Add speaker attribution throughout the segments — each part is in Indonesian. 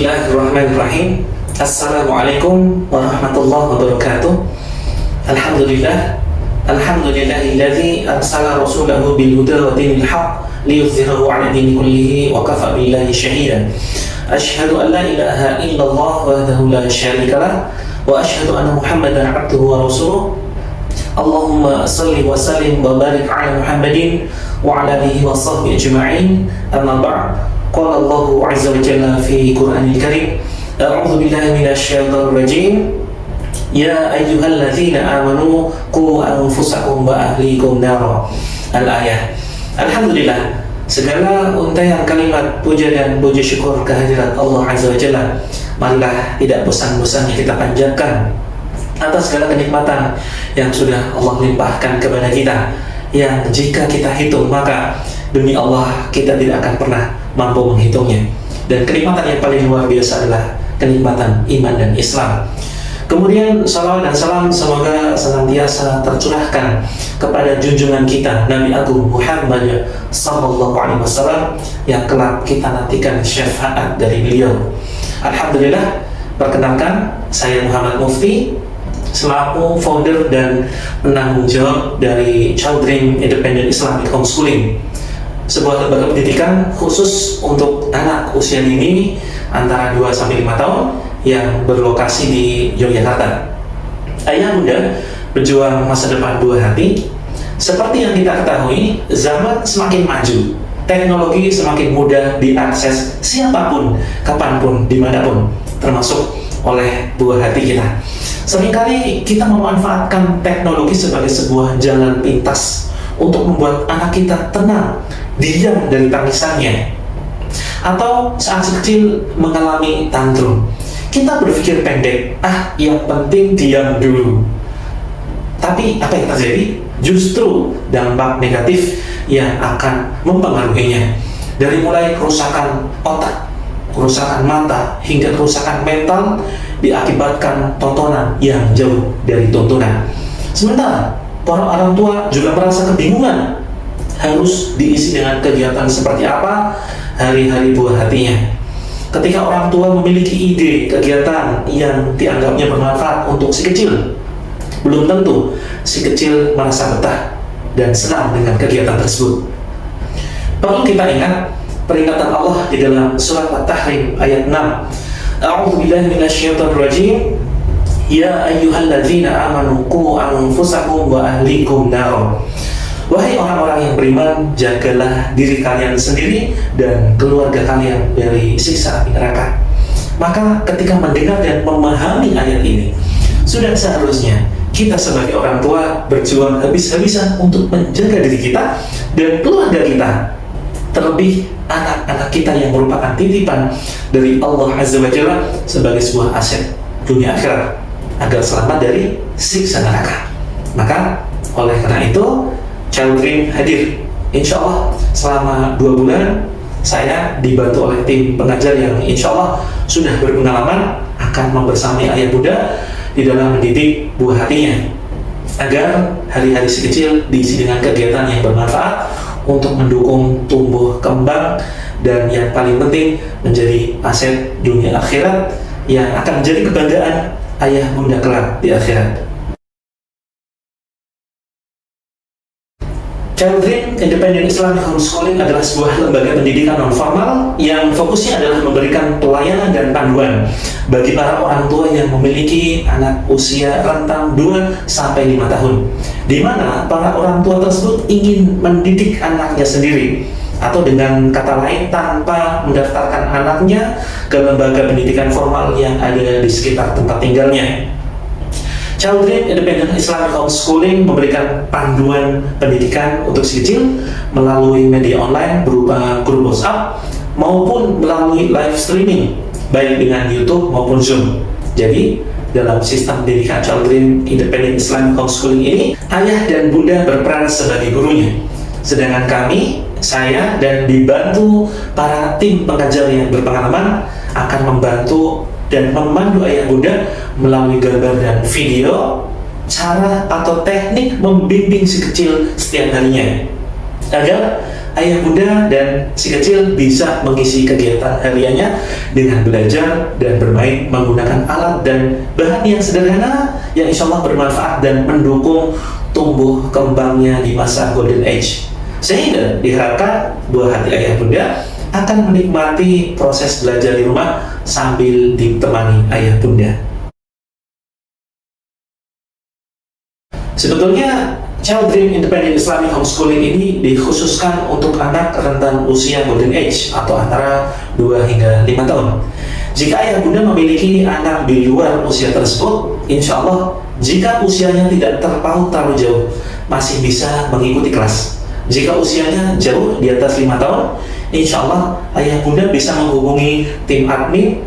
Speaker 1: Bismillahirrahmanirrahim. Assalamualaikum warahmatullahi wabarakatuh. Alhamdulillah. Alhamdulillahilladzi arsala rasulahu bil huda wa dinil haqq liyudhhirahu 'ala dini kullihi wa kafa billahi shahidan. Asyhadu an la ilaha illallah wahdahu la syarika lah wa asyhadu anna Muhammadan 'abduhu wa rasuluh. Allahumma shalli wa sallim wa barik 'ala Muhammadin wa 'ala alihi wa sahbihi ajma'in. Amma ba'd. Qala Allahu 'azza wa jalla fi Qur'anil Karim. A'udzu billahi minasy syaithanir rajim. Ya ayyuhalladzina amanu qu anfusakum wa ahlikum nara. Al-ayah. Alhamdulillah, segala untaian kalimat puja dan puji syukur kehadirat Allah Azza wa Jalla marilah tidak bosan-bosannya kita panjatkan atas segala kenikmatan yang sudah Allah limpahkan kepada kita, yang jika kita hitung maka demi Allah kita tidak akan pernah mampu menghitungnya. Dan kenikmatan yang paling luar biasa adalah kenikmatan iman dan Islam. Kemudian salawat dan salam semoga senantiasa tercurahkan kepada junjungan kita Nabi Agung Muhammad sallallahu alaihi wasallam yang kelak kita nantikan syafaat dari beliau. Alhamdulillah, perkenalkan saya Muhammad Mufti selaku founder dan penanggung jawab dari Children Independent Islamic Homeschooling, sebuah lembaga pendidikan khusus untuk anak usia dini antara 2 sampai 5 tahun yang berlokasi di Yogyakarta. Ayah bunda, pejuang masa depan buah hati. Seperti yang kita ketahui, zaman semakin maju, teknologi semakin mudah diakses siapapun, kapanpun, dimanapun, termasuk oleh buah hati kita. Seringkali kita memanfaatkan teknologi sebagai sebuah jalan pintas untuk membuat anak kita tenang, diam dari tangisannya, atau saat kecil mengalami tantrum. Kita berpikir pendek, yang penting diam dulu. Tapi apa yang terjadi? Justru dampak negatif yang akan mempengaruhinya. Dari mulai kerusakan otak, kerusakan mata, hingga kerusakan mental diakibatkan tontonan yang jauh dari tuntunan. Sementara para orang tua juga merasa kebingungan harus diisi dengan kegiatan seperti apa hari-hari buah hatinya. Ketika orang tua memiliki ide kegiatan yang dianggapnya bermanfaat untuk si kecil, belum tentu si kecil merasa betah dan senang dengan kegiatan tersebut. Perlu kita ingat peringatan Allah di dalam surat At-Tahrim ayat 6. A'udzu billahi minasyaitonir rajim. Ya ayyuhalladzina amanu qu anfusakum wa ahlikum nar. Wahai orang-orang yang beriman, jagalah diri kalian sendiri dan keluarga kalian dari siksa api neraka. Maka ketika mendengar dan memahami ayat ini, sudah seharusnya kita sebagai orang tua berjuang habis-habisan untuk menjaga diri kita dan keluarga kita, terlebih anak-anak kita yang merupakan titipan dari Allah Azza wa Jalla sebagai sebuah aset dunia akhirat, agar selamat dari siksa neraka. Maka oleh karena itu, Children hadir. Insya Allah selama 2 bulan saya dibantu oleh tim pengajar yang insya Allah sudah berpengalaman akan membersamai ayah bunda di dalam mendidik buah hatinya, agar hari-hari si kecil diisi dengan kegiatan yang bermanfaat untuk mendukung tumbuh kembang dan yang paling penting menjadi aset dunia akhirat yang akan menjadi kebanggaan ayah bunda kelak di akhirat. Children Independent Islamic Homeschooling adalah sebuah lembaga pendidikan non-formal yang fokusnya adalah memberikan pelayanan dan panduan bagi para orang tua yang memiliki anak usia rentang 2 sampai 5 tahun, di mana para orang tua tersebut ingin mendidik anaknya sendiri, atau dengan kata lain tanpa mendaftarkan anaknya ke lembaga pendidikan formal yang ada di sekitar tempat tinggalnya. Children Independent Islamic Homeschooling memberikan panduan pendidikan untuk si kecil melalui media online berupa grup WhatsApp maupun melalui live streaming, baik dengan YouTube maupun Zoom. Jadi, dalam sistem pendidikan Children Independent Islamic Homeschooling ini, ayah dan bunda berperan sebagai gurunya. Sedangkan kami, saya dan dibantu para tim pengajar yang berpengalaman akan membantu dan memandu ayah bunda melalui gambar dan video cara atau teknik membimbing si kecil setiap harinya. agar ayah bunda dan si kecil bisa mengisi kegiatan hariannya dengan belajar dan bermain menggunakan alat dan bahan yang sederhana yang insya Allah bermanfaat dan mendukung tumbuh kembangnya di masa golden age, sehingga diharapkan buah hati ayah bunda akan menikmati proses belajar di rumah sambil ditemani ayah bunda. Sebetulnya Child Dream Independent Islamic Homeschooling ini dikhususkan untuk anak rentan usia golden age atau antara 2 hingga 5 tahun. Jika ayah bunda memiliki anak di luar usia tersebut, insya Allah jika usianya tidak terpaut terlalu jauh, masih bisa mengikuti kelas. Jika usianya jauh di atas 5 tahun, insya Allah ayah bunda bisa menghubungi tim admin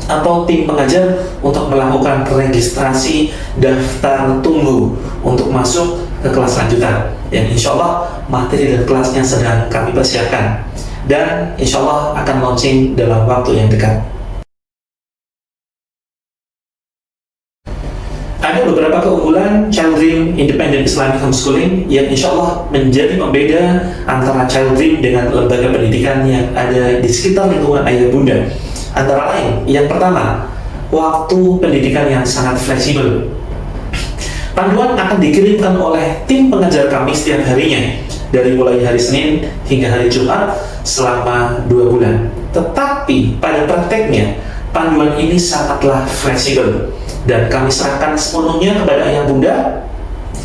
Speaker 1: atau tim pengajar untuk melakukan registrasi daftar tunggu untuk masuk ke kelas lanjutan, yang insya Allah materi dan kelasnya sedang kami persiapkan dan insya Allah akan launching dalam waktu yang dekat. Ada beberapa keunggulan Child Dream Independent Islamic Homeschooling yang insya Allah menjadi pembeda antara Child Dream dengan lembaga pendidikan yang ada di sekitar lingkungan ayah bunda. Antara lain, yang pertama, waktu pendidikan yang sangat fleksibel. Panduan akan dikirimkan oleh tim pengajar kami setiap harinya, dari mulai hari Senin hingga hari Jumat selama 2 bulan. Tetapi pada prakteknya, panduan ini sangatlah fleksibel dan kami serahkan sepenuhnya kepada ayah bunda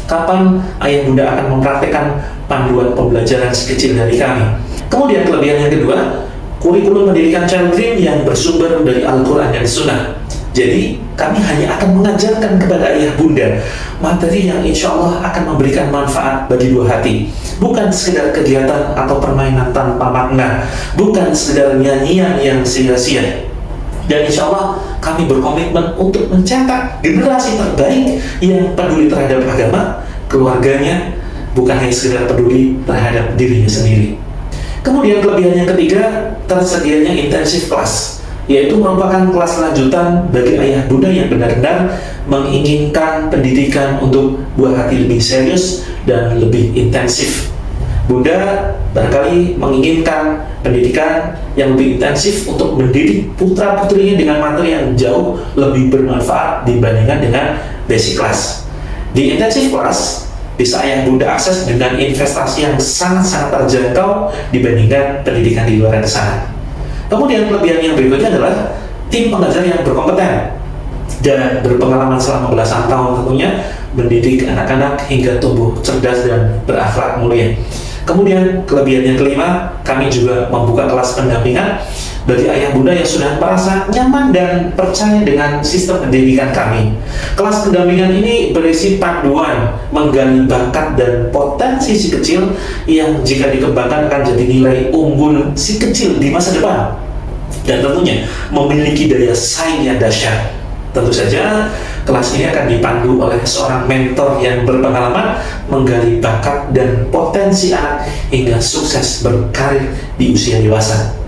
Speaker 1: kapan ayah bunda akan mempraktekkan panduan pembelajaran sekecil dari kami. Kemudian kelebihan yang kedua, kurikulum pendidikan Child Dream yang bersumber dari Al-Quran dan Sunnah. Jadi, kami hanya akan mengajarkan kepada ayah bunda materi yang insya Allah akan memberikan manfaat bagi buah hati. Bukan sekedar kegiatan atau permainan tanpa makna, bukan sekedar nyanyian yang sia-sia. Dan insya Allah kami berkomitmen untuk mencetak generasi terbaik yang peduli terhadap agama, keluarganya, bukan hanya sekedar peduli terhadap dirinya sendiri. Kemudian kelebihan yang ketiga, tersedianya intensif kelas, yaitu merupakan kelas lanjutan bagi ayah bunda yang benar-benar menginginkan pendidikan untuk buah hati lebih serius dan lebih intensif. Bunda barangkali menginginkan pendidikan yang lebih intensif untuk mendidik putra-putrinya dengan materi yang jauh lebih bermanfaat dibandingkan dengan basic class. Di intensive class, bisa ayah bunda akses dengan investasi yang sangat-sangat terjangkau dibandingkan pendidikan di luar sana. Kemudian kelebihan yang berikutnya adalah tim pengajar yang berkompeten dan berpengalaman selama belasan tahun tentunya mendidik anak-anak hingga tumbuh cerdas dan berakhlak mulia. Kemudian kelebihan yang kelima, kami juga membuka kelas pendampingan bagi ayah bunda yang sudah merasa nyaman dan percaya dengan sistem pendidikan kami. Kelas pendampingan ini berisi panduan menggali bakat dan potensi si kecil yang jika dikembangkan akan jadi nilai unggul si kecil di masa depan dan tentunya memiliki daya saing yang dahsyat. Tentu saja kelas ini akan dipandu oleh seorang mentor yang berpengalaman menggali bakat dan potensi anak hingga sukses berkarir di usia dewasa.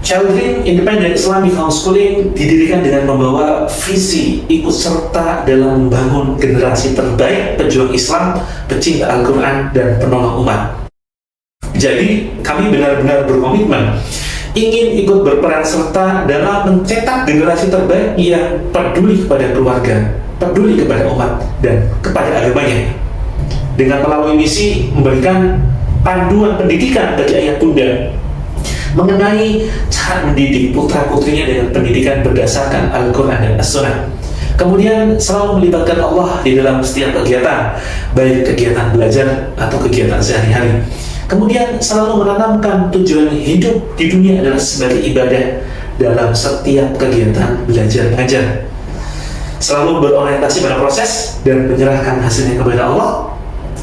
Speaker 1: Child Dream Independent Islamic Homeschooling didirikan dengan membawa visi ikut serta dalam membangun generasi terbaik pejuang Islam, pecinta Al-Quran, dan penolong umat. Jadi, kami benar-benar berkomitmen ingin ikut berperan serta dalam mencetak generasi terbaik yang peduli kepada keluarga, peduli kepada umat, dan kepada agamanya. Dengan melalui misi memberikan panduan pendidikan bagi ayah bunda mengenai cara mendidik putra-putrinya dengan pendidikan berdasarkan Al-Quran dan As-Sunnah. Kemudian selalu melibatkan Allah di dalam setiap kegiatan, baik kegiatan belajar atau kegiatan sehari-hari. Kemudian selalu menanamkan tujuan hidup di dunia adalah sebagai ibadah dalam setiap kegiatan belajar mengajar. Selalu berorientasi pada proses dan menyerahkan hasilnya kepada Allah.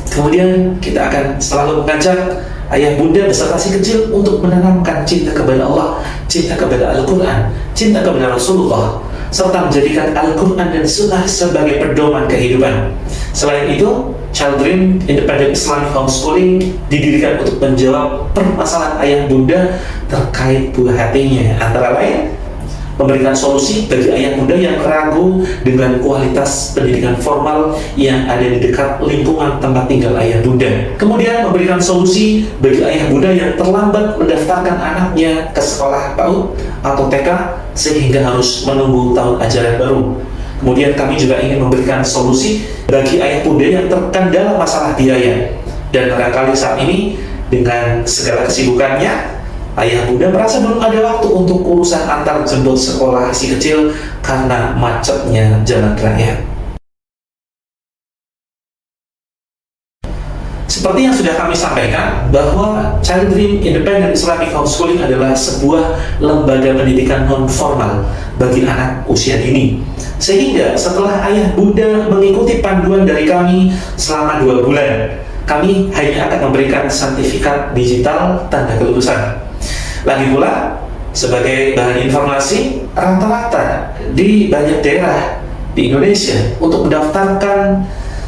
Speaker 1: Kemudian kita akan selalu mengajak ayah bunda beserta si kecil untuk menanamkan cinta kepada Allah, cinta kepada Al-Quran, cinta kepada Rasulullah, serta menjadikan Al-Quran dan Sunnah sebagai pedoman kehidupan. Selain itu, Child Dream Independent Islamic Homeschooling didirikan untuk menjawab permasalahan ayah bunda terkait buah hatinya, antara lain memberikan solusi bagi ayah bunda yang ragu dengan kualitas pendidikan formal yang ada di dekat lingkungan tempat tinggal ayah bunda. Kemudian memberikan solusi bagi ayah bunda yang terlambat mendaftarkan anaknya ke sekolah PAUD atau TK sehingga harus menunggu tahun ajaran baru. Kemudian kami juga ingin memberikan solusi bagi ayah bunda yang terkendala masalah biaya. Dan barangkali saat ini dengan segala kesibukannya, ayah bunda merasa belum ada waktu untuk urusan antar jemput sekolah si kecil karena macetnya jalan raya. Seperti yang sudah kami sampaikan, bahwa Child Dream Independent Islamic Homeschooling adalah sebuah lembaga pendidikan non-formal bagi anak usia dini. Sehingga setelah ayah bunda mengikuti panduan dari kami selama 2 bulan, kami hanya akan memberikan sertifikat digital tanda kelulusan. Lagi pula, sebagai bahan informasi, rata-rata di banyak daerah di Indonesia untuk mendaftarkan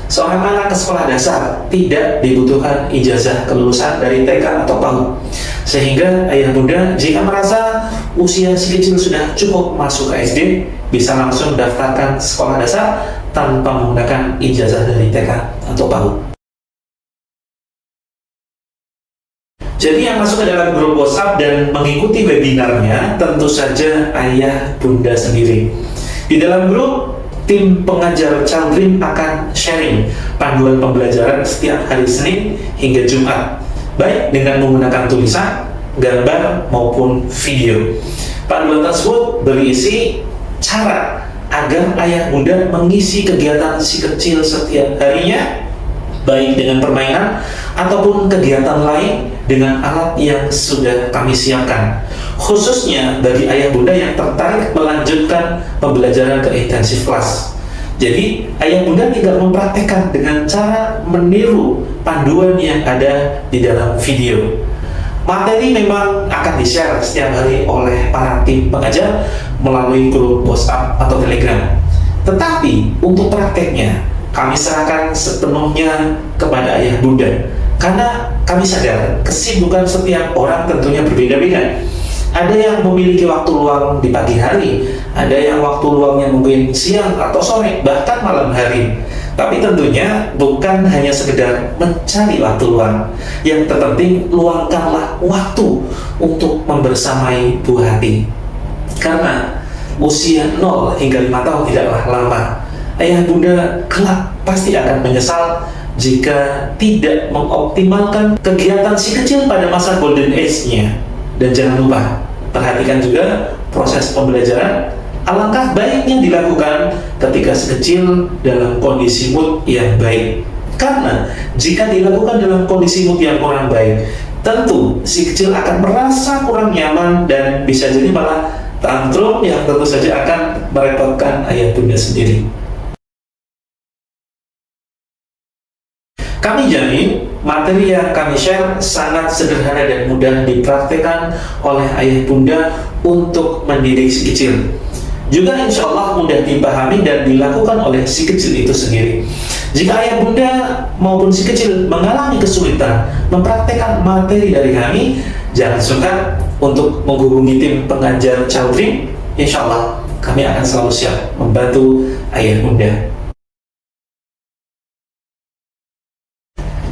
Speaker 1: seorang anak ke sekolah dasar tidak dibutuhkan ijazah kelulusan dari TK atau PAUD. Sehingga ayah bunda jika merasa usia si kecil sudah cukup masuk ke SD, bisa langsung mendaftarkan sekolah dasar tanpa menggunakan ijazah dari TK atau PAUD. Jadi yang masuk ke dalam grup WhatsApp dan mengikuti webinarnya tentu saja ayah bunda sendiri. Di dalam grup, tim pengajar Child Dream akan sharing panduan pembelajaran setiap hari Senin hingga Jumat, baik dengan menggunakan tulisan, gambar, maupun video. Panduan tersebut berisi cara agar ayah bunda mengisi kegiatan si kecil setiap harinya, baik dengan permainan ataupun kegiatan lain dengan alat yang sudah kami siapkan, khususnya bagi ayah bunda yang tertarik melanjutkan pembelajaran ke intensif kelas. Jadi ayah bunda tinggal mempraktekkan dengan cara meniru panduan yang ada di dalam video. Materi memang akan di-share setiap hari oleh para tim pengajar melalui grup WhatsApp atau Telegram. Tetapi untuk prakteknya kami serahkan sepenuhnya kepada ayah bunda, karena kami sadar kesibukan setiap orang tentunya berbeda-beda. Ada yang memiliki waktu luang di pagi hari, ada yang waktu luangnya mungkin siang atau sore, bahkan malam hari. Tapi tentunya bukan hanya sekedar mencari waktu luang. Yang terpenting, luangkanlah waktu untuk membersamai buah hati. Karena usia 0 hingga 5 tahun tidaklah lama. Ayah bunda kelak pasti akan menyesal jika tidak mengoptimalkan kegiatan si kecil pada masa golden age-nya. Dan jangan lupa, perhatikan juga proses pembelajaran. Alangkah baiknya dilakukan ketika si kecil dalam kondisi mood yang baik. Karena jika dilakukan dalam kondisi mood yang kurang baik, tentu si kecil akan merasa kurang nyaman dan bisa jadi malah tantrum yang tentu saja akan merepotkan ayah bunda sendiri. Kami jamin materi yang kami share sangat sederhana dan mudah dipraktikkan oleh ayah bunda untuk mendidik si kecil. Juga insya Allah mudah dipahami dan dilakukan oleh si kecil itu sendiri. Jika ayah bunda maupun si kecil mengalami kesulitan mempraktikkan materi dari kami, jangan sungkan untuk menghubungi tim pengajar Child Dream. Insya Allah kami akan selalu siap membantu ayah bunda.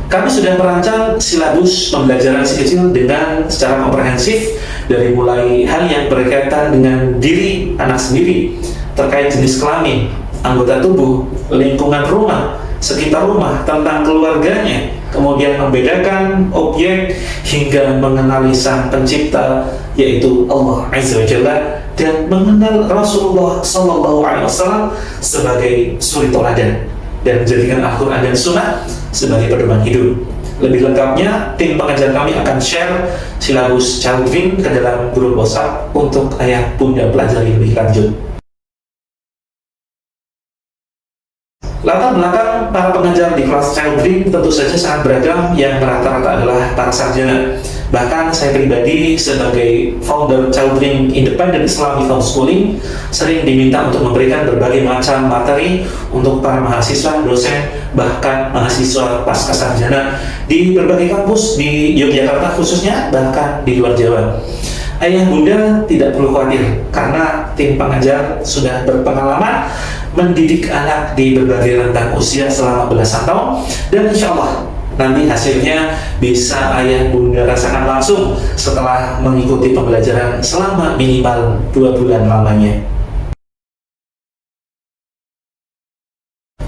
Speaker 1: Kami sudah merancang silabus pembelajaran si kecil dengan secara komprehensif, dari mulai hal yang berkaitan dengan diri anak sendiri, terkait jenis kelamin, anggota tubuh, lingkungan rumah, sekitar rumah, tentang keluarganya, kemudian membedakan objek hingga mengenali sang pencipta, yaitu Allah Azza wa Jalla, dan mengenal Rasulullah Sallallahu Alaihi Wasallam sebagai suri toladan, dan menjadikan Al-Quran dan Sunnah sebagai pedoman hidup. Lebih lengkapnya, tim pengajar kami akan share silabus Child Dream ke dalam grup WhatsApp untuk ayah bunda pelajari lebih lanjut. Latar belakang para pengajar di kelas Child Dream tentu saja sangat beragam, yang rata-rata adalah para sarjana. Bahkan saya pribadi sebagai founder Child Dream Independent Islamic Homeschooling sering diminta untuk memberikan berbagai macam materi untuk para mahasiswa, dosen, bahkan mahasiswa pasca sarjana di berbagai kampus di Yogyakarta khususnya, bahkan di luar Jawa. Ayah bunda tidak perlu khawatir karena tim pengajar sudah berpengalaman mendidik anak di berbagai rentang usia selama belasan tahun, dan insya Allah nanti hasilnya bisa ayah bunda rasakan langsung setelah mengikuti pembelajaran selama minimal 2 bulan lamanya.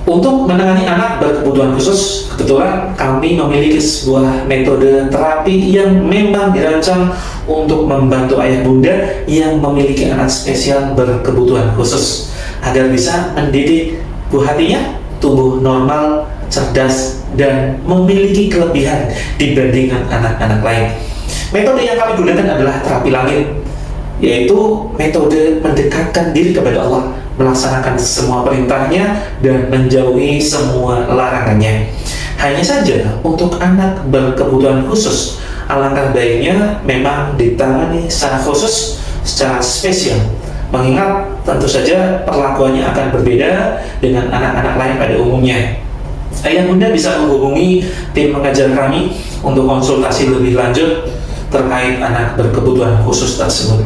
Speaker 1: Untuk menangani anak berkebutuhan khusus, kebetulan kami memiliki sebuah metode terapi yang memang dirancang untuk membantu ayah bunda yang memiliki anak spesial berkebutuhan khusus agar bisa mendidik buah hatinya tumbuh normal, cerdas, dan memiliki kelebihan dibandingkan anak-anak lain. Metode yang kami gunakan adalah terapi langit, yaitu metode mendekatkan diri kepada Allah, melaksanakan semua perintahnya dan menjauhi semua larangannya. Hanya saja untuk anak berkebutuhan khusus, alangkah baiknya memang ditangani secara khusus, secara spesial, mengingat tentu saja perlakuannya akan berbeda dengan anak-anak lain pada umumnya. Ayah bunda bisa menghubungi tim pengajar kami untuk konsultasi lebih lanjut terkait anak berkebutuhan khusus tersebut.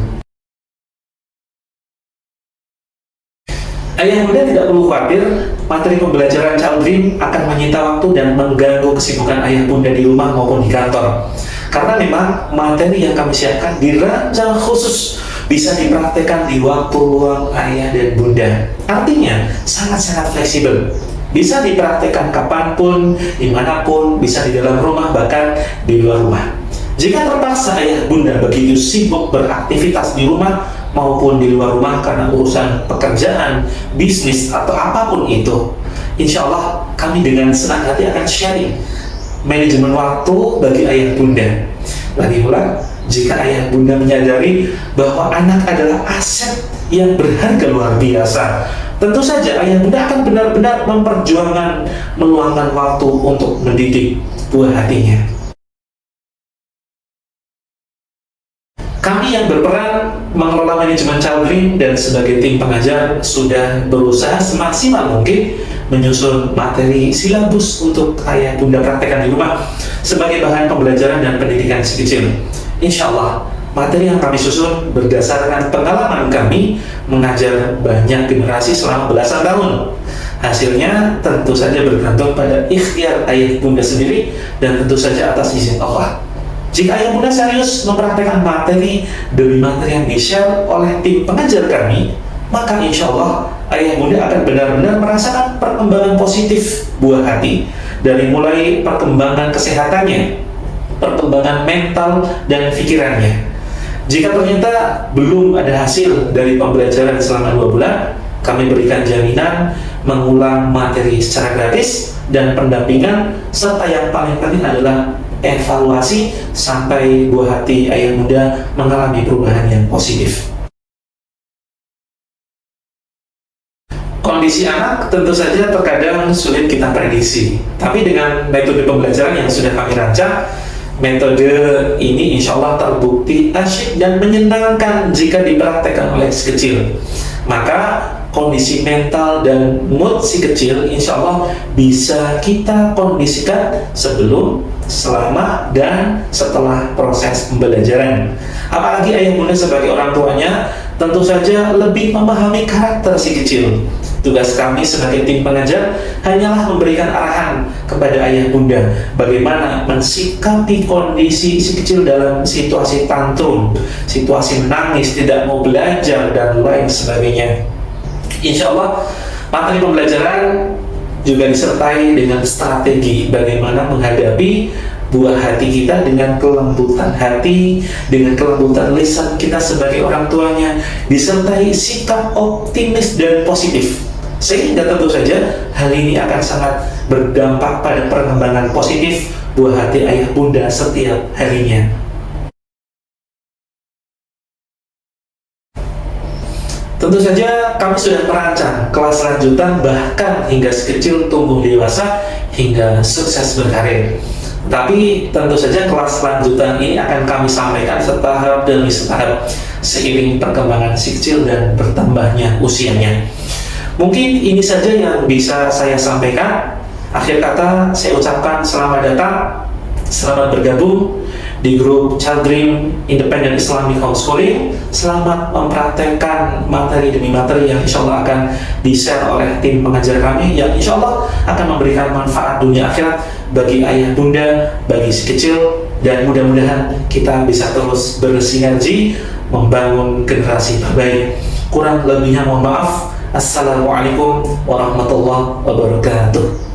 Speaker 1: Ayah bunda tidak perlu khawatir, materi pembelajaran Child Dream akan menyita waktu dan mengganggu kesibukan ayah bunda di rumah maupun di kantor. Karena memang materi yang kami siapkan dirancang khusus bisa dipraktekkan di waktu luang ayah dan bunda. Artinya sangat-sangat fleksibel. Bisa dipraktekkan kapanpun, dimanapun, bisa di dalam rumah, bahkan di luar rumah. Jika terpaksa ayah bunda begitu sibuk beraktivitas di rumah maupun di luar rumah karena urusan pekerjaan, bisnis, atau apapun itu, insya Allah kami dengan senang hati akan sharing manajemen waktu bagi ayah bunda. Lagi pula, jika ayah bunda menyadari bahwa anak adalah aset yang berharga luar biasa, tentu saja ayah bunda akan benar-benar memperjuangkan meluangkan waktu untuk mendidik buah hatinya. Kami yang berperan mengelola manajemen Child Dream dan sebagai tim pengajar sudah berusaha semaksimal mungkin menyusun materi silabus untuk ayah bunda praktekkan di rumah sebagai bahan pembelajaran dan pendidikan si kecil. Insya Allah, materi yang kami susun berdasarkan pengalaman kami mengajar banyak generasi selama belasan tahun. Hasilnya tentu saja bergantung pada ikhtiar ayah bunda sendiri dan tentu saja atas izin Allah. Jika ayah bunda serius mempraktekkan materi demi materi yang di-share oleh tim pengajar kami, maka insya Allah ayah bunda akan benar-benar merasakan perkembangan positif buah hati, dari mulai perkembangan kesehatannya, perkembangan mental dan pikirannya. Jika ternyata belum ada hasil dari pembelajaran selama 2 bulan, kami berikan jaminan mengulang materi secara gratis dan pendampingan, serta yang paling penting adalah evaluasi sampai buah hati ayah bunda mengalami perubahan yang positif. Kondisi anak tentu saja terkadang sulit kita prediksi, tapi dengan metode pembelajaran yang sudah kami rancang, metode ini insya Allah terbukti asyik dan menyenangkan jika dipraktekkan oleh si kecil. Maka kondisi mental dan mood si kecil insya Allah bisa kita kondisikan sebelum, selama, dan setelah proses pembelajaran. Apalagi ayah bunda sebagai orang tuanya tentu saja lebih memahami karakter si kecil. Tugas kami sebagai tim pengajar hanyalah memberikan arahan kepada ayah bunda bagaimana mensikapi kondisi si kecil dalam situasi tantrum, situasi menangis, tidak mau belajar, dan lain sebagainya. Insya Allah materi pembelajaran juga disertai dengan strategi bagaimana menghadapi buah hati kita dengan kelembutan hati, dengan kelembutan lisan kita sebagai orang tuanya, disertai sikap optimis dan positif. Sehingga tentu saja hal ini akan sangat berdampak pada perkembangan positif buah hati ayah bunda setiap harinya. Tentu saja kami sudah merancang kelas lanjutan bahkan hingga sekecil tumbuh dewasa hingga sukses berkarir. Tapi tentu saja kelas lanjutan ini akan kami sampaikan setahap demi setahap seiring perkembangan si kecil dan bertambahnya usianya. Mungkin ini saja yang bisa saya sampaikan. Akhir kata saya ucapkan selamat datang, selamat bergabung di grup Child Dream Independent Islamic Homeschooling. Selamat mempraktekkan materi demi materi yang insya Allah akan di-share oleh tim pengajar kami, yang insya Allah akan memberikan manfaat dunia akhirat bagi ayah bunda, bagi si kecil, dan mudah-mudahan kita bisa terus bersinergi membangun generasi terbaik. Kurang lebihnya mohon maaf. Assalamualaikum warahmatullahi wabarakatuh.